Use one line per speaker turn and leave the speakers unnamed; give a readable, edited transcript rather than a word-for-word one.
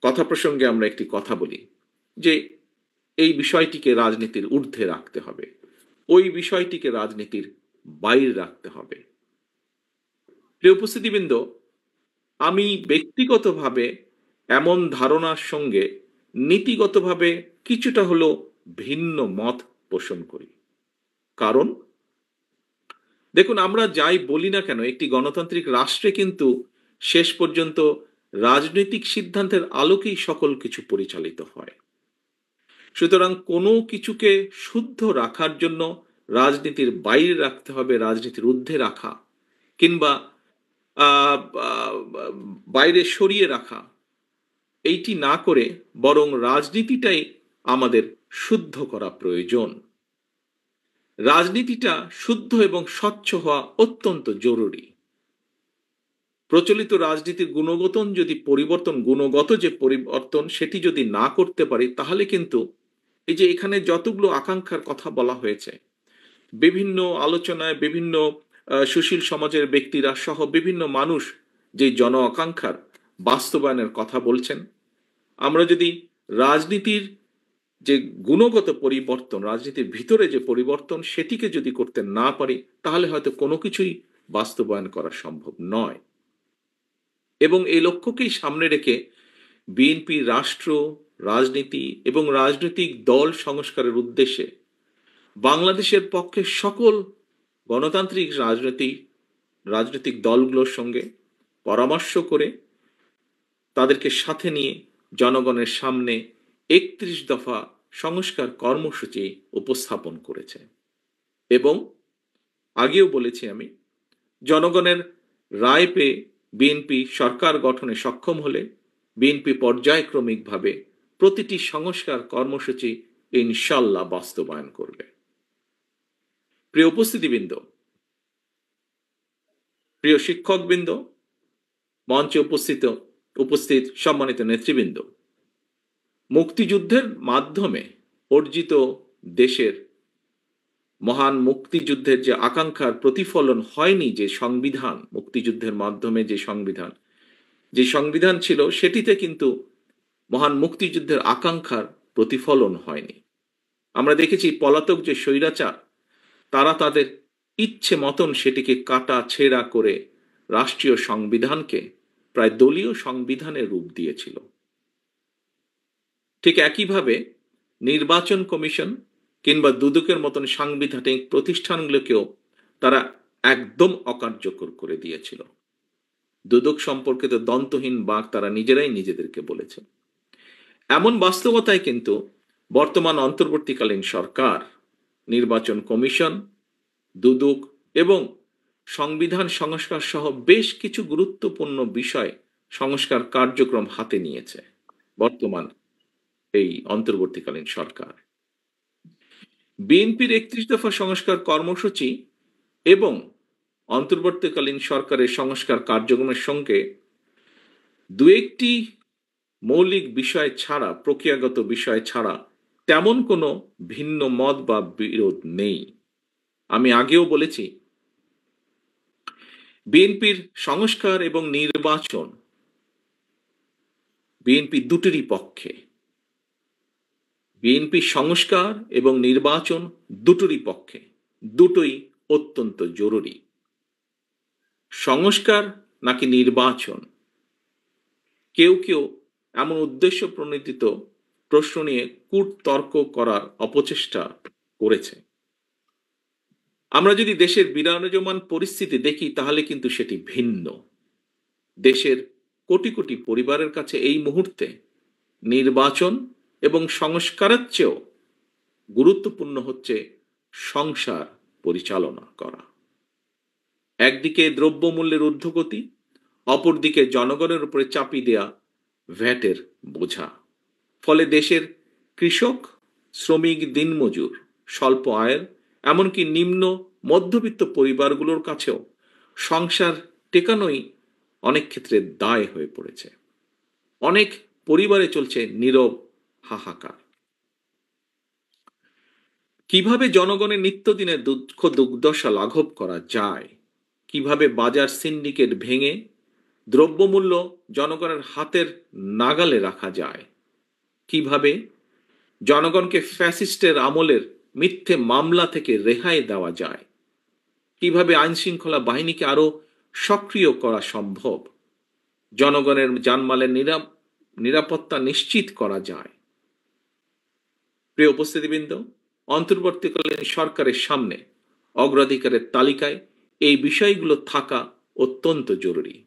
কথা প্রসঙ্গে আমরা একটি কথা বলি যে এই বিষয়টিকে রাজনীতির ঊর্ধ্বে রাখতে হবে, ওই বিষয়টিকে রাজনীতির বাইরে রাখতে হবে। প্রিয় উপস্থিতিবৃন্দ, আমি ব্যক্তিগতভাবে এমন ধারণার সঙ্গে নীতিগতভাবে কিছুটা হলো ভিন্ন মত পোষণ করি। কারণ দেখুন, আমরা যাই বলি না কেন, একটি গণতান্ত্রিক রাষ্ট্রে কিন্তু শেষ পর্যন্ত রাজনৈতিক সিদ্ধান্তের আলোকেই সকল কিছু পরিচালিত হয়। সুতরাং কোনো কিছুকে শুদ্ধ রাখার জন্য রাজনীতির বাইরে রাখতে হবে, রাজনীতির ঊর্ধ্বে রাখা কিংবা আহ, আহ, বাইরে সরিয়ে রাখা, এইটি না করে বরং রাজনীতিটাই আমাদের শুদ্ধ করা প্রয়োজন। রাজনীতিটা শুদ্ধ এবং স্বচ্ছ হওয়া অত্যন্ত জরুরি। প্রচলিত রাজনীতির গুণগত যে পরিবর্তন সেটি যদি না করতে পারি, তাহলে কিন্তু এই যে এখানে যতগুলো আকাঙ্ক্ষার কথা বলা হয়েছে, বিভিন্ন আলোচনায় বিভিন্ন সুশীল সমাজের ব্যক্তিরা সহ বিভিন্ন মানুষ যে জন আকাঙ্ক্ষার বাস্তবায়নের কথা বলছেন, আমরা যদি রাজনীতির যে গুণগত পরিবর্তন, রাজনীতির ভিতরে যে পরিবর্তন, সেটিকে যদি করতে না পারি, তাহলে হয়তো কোনো কিছুই বাস্তবায়ন করা সম্ভব নয়। এবং এই লক্ষ্যকেই সামনে রেখে বিএনপি রাষ্ট্র, রাজনীতি এবং রাজনৈতিক দল সংস্কারের উদ্দেশ্যে বাংলাদেশের পক্ষে সকল গণতান্ত্রিক রাজনৈতিক দলগুলোর সঙ্গে পরামর্শ করে তাদেরকে সাথে নিয়ে জনগণের সামনে ৩১ দফা সংস্কার কর্মসূচি উপস্থাপন করেছে। এবং আগেও বলেছি আমি, জনগণের রায় পেয়ে বিএনপি সরকার গঠনে সক্ষম হলে বিএনপি পর্যায়ক্রমিকভাবে প্রতিটি সংস্কার কর্মসূচি ইনশাল্লাহ বাস্তবায়ন করবে। প্রিয় উপস্থিতিবৃন্দ, প্রিয় শিক্ষকবৃন্দ, মঞ্চে উপস্থিত সম্মানিত নেতৃবৃন্দ, মুক্তিযুদ্ধের মাধ্যমে অর্জিত দেশের মহান মুক্তিযুদ্ধের যে আকাঙ্ক্ষার প্রতিফলন হয়নি, যে সংবিধান, মুক্তিযুদ্ধের মাধ্যমে যে সংবিধান ছিল, সেটিতে কিন্তু মহান মুক্তিযুদ্ধের আকাঙ্ক্ষার প্রতিফলন হয়নি। আমরা দেখেছি পলাতক যে স্বৈরাচার, তারা তাদের ইচ্ছে মতন সেটিকে কাটা ছেঁড়া করে রাষ্ট্রীয় সংবিধানকে প্রায় দলীয় সংবিধানের রূপ দিয়েছিল। ঠিক একইভাবে নির্বাচন কমিশন কিংবা দুদকের মতন সাংবিধানিক প্রতিষ্ঠানগুলোকেও তারা একদম অকার্যকর করে দিয়েছিল। দুদক সম্পর্কিত দন্তহীন বাক তারা নিজেরাই নিজেদেরকে বলেছে। এমন বাস্তবতায় কিন্তু বর্তমান অন্তর্বর্তীকালীন সরকার নির্বাচন কমিশন, দুদক এবং সংবিধান সংস্কার সহ বেশ কিছু গুরুত্বপূর্ণ বিষয় সংস্কার কার্যক্রম হাতে নিয়েছে বর্তমান এই অন্তর্বর্তীকালীন সরকার। বিএনপির ৩১ দফা সংস্কার কর্মসূচি এবং অন্তর্বর্তীকালীন সরকারের সংস্কার কার্যক্রমের সঙ্গে দু একটি মৌলিক বিষয় ছাড়া, প্রক্রিয়াগত বিষয় ছাড়া তেমন কোনো ভিন্ন মত বা বিরোধ নেই। আমি আগেও বলেছি, বিএনপির সংস্কার এবং নির্বাচন, বিএনপি দুটোরই পক্ষে। বিএনপি সংস্কার এবং নির্বাচন দুটোরই পক্ষে, দুটোই অত্যন্ত জরুরি। সংস্কার নাকি নির্বাচন, কেউ কেউ এমন উদ্দেশ্য প্রণোদিত প্রশ্ন নিয়ে কূটতর্ক করার অপচেষ্টা করেছে। আমরা যদি দেশের বিরাজমান পরিস্থিতি দেখি, তাহলে কিন্তু সেটি ভিন্ন। দেশের কোটি কোটি পরিবারের কাছে এই মুহূর্তে নির্বাচন এবং সংস্কারের চেয়েও গুরুত্বপূর্ণ হচ্ছে সংসার পরিচালনা করা। একদিকে দ্রব্যমূল্যের ঊর্ধ্বগতি, অপরদিকে জনগণের উপরে চাপিয়ে দেয়া ভ্যাটের বোঝা। ফলে দেশের কৃষক, শ্রমিক, দিনমজুর, স্বল্প আয়ের, এমনকি নিম্ন মধ্যবিত্ত পরিবারগুলোর কাছেও সংসার টেকানোই অনেক ক্ষেত্রে দায় হয়ে পড়েছে। অনেক পরিবারে চলছে নীরব হাহাকার। কিভাবে জনগণের নিত্যদিনের দুঃখ দুর্দশা লাঘব করা যায়, কিভাবে বাজার সিন্ডিকেট ভেঙে দ্রব্যমূল্য জনগণের হাতের নাগালে রাখা যায়? কিভাবে? জনগণকে ফ্যাসিস্টের আমলের মিথ্যে মামলা থেকে রেহাই দেওয়া যায়? কিভাবে আইন শৃঙ্খলা বাহিনীকে আরো সক্রিয় করা সম্ভব? জনগণের জানমালের নিরাপত্তা নিশ্চিত করা যায়? প্রিয় উপস্থিতিবৃন্দ, অন্তর্বর্তীকালীন সরকারের সামনে অগ্রাধিকারের তালিকায় এই বিষয়গুলো থাকা অত্যন্ত জরুরি।